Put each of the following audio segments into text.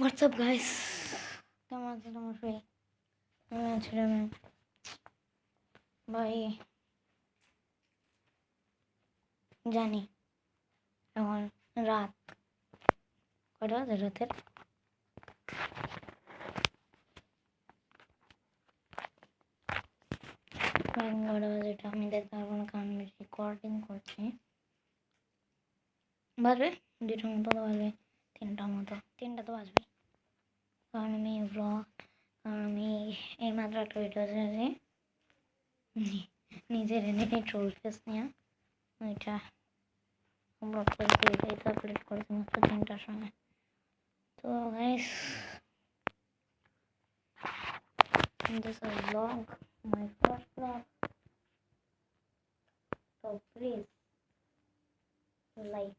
WhatsApp guys, কেমন আছে তোমার সবাই? আমি আছিলাম ভাই, জানি এখন রাত কটা বাজে? রাতের 11টা বাজে। এটা আমি দেখতে পারবো না কারণ আমি রেকর্ডিং করছি। বাজবে 2টার মতো, তো বাজবে 3টার মতো, 3টা তো বাজবে। কারণ আমি এইমাত্র একটা ভিডিও ছেড়েছি নিজের এনে ট্রোল ফেস নিয়ে। ওইটা আপলোড করেছি, এটাই তো আপলোড করেছি মাত্র 3টার সময়। তো guys, this is vlog, my first vlog. So please like.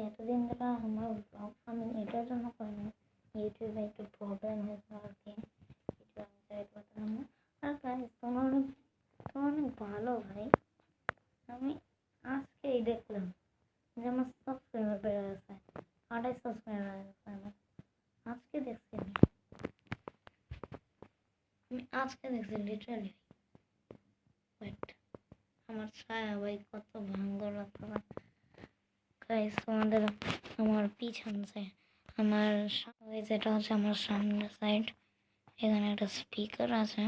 এতদিন ধরে আমার ব্লগ আমি এটার জন্য করিনি, ইউটিউবে একটু প্রবলেম হয়েছে আর কি, ইউটিউবে আমি চাইতে পারতাম না। আর গাইস, তোমার অনেক ভালো ভাই। আমি আজকেই দেখলাম যে আমার সাবস্ক্রাইবার বেড়ে গেছে, 28 সাবস্ক্রাইবার হয়ে গেছে আমার। আজকে দেখছি আমি আজকে দেখছি লিটারালি। বাট আমার ছায়া ভাই কত ভয়ঙ্কর লাগতো গাইস। তোমাদের আমার পিছনছে, আমার যেটা হচ্ছে আমার সামনের সাইড, এখানে একটা স্পিকার আছে।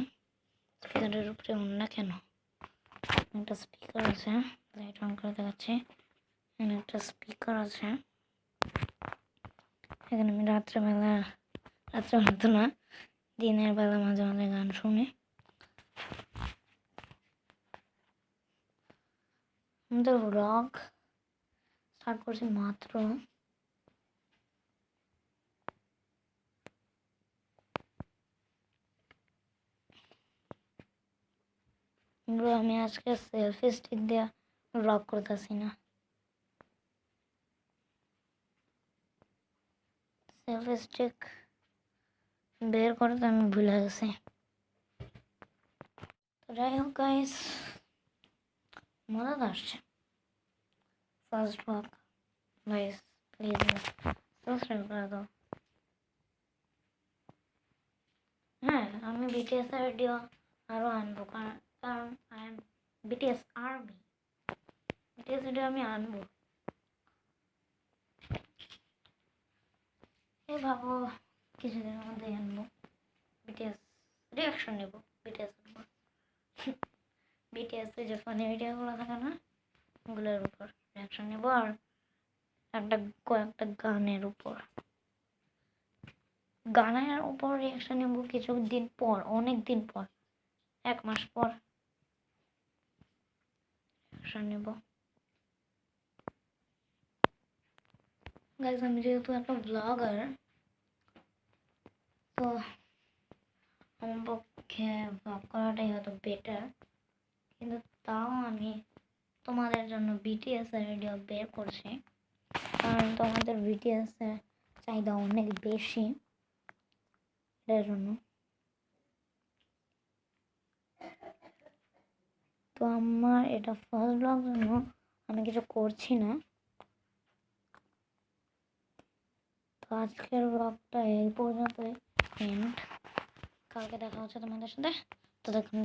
স্পিকারের উপরে অন্য কেন একটা স্পিকার আছে, লাইট অন করে দেখাচ্ছি। এখানে একটা স্পিকার আছে। এখানে আমি রাত্রেবেলা তো না, দিনের বেলা মাঝে মাঝে গান শুনি। আমাদের ব্লগ স্টার্ট করছি মাত্র। আমি আজকে সেলফি স্টিক দিয়ে ব্লগ করতেছি না, সেলফি স্টিক বের করতে আমি ভুলে গেছি। তো যাই হোক গাইস, মজা তো আসছে first blog. Guys please subscribe করে দাও। হ্যাঁ, আমি বিটিএস এর ভিডিও আরও আনবো, কারণ I am BTS army. BTS video আমি আনবো, এই ভাবো কিছুদিনের মধ্যে আনবো। বিটিএস রিয়াকশন নেব বিটিএস উপর। বিটিএস যে ফানি ভিডিওগুলো থাকে না, ওগুলোর উপর রিয়াকশন নেব। আর কয়েকটা গানের উপর রিয়াকশন নেব কিছুদিন পর, অনেক দিন পর, 1 মাস পর রিয়াকশন নেব। গাইস, আমি যেহেতু একটা ব্লগার, তো আমার পক্ষে ব্লগ করাটাই হয়তো বেটার, কিন্তু তাও আমি তোমাদের জন্য বিটিএস এর ভিডিও বের করছি, কারণ তোমাদের বিটিএস এর চাহিদা অনেক বেশি। এর জন্য তো আমার এটা ফার্স্ট ব্লগ, জন্য আমি কিছু করছি না। তো আজকের ব্লগটা এই পর্যন্তই এন্ড। কালকে দেখা হচ্ছে তোমাদের সাথে, ততক্ষণ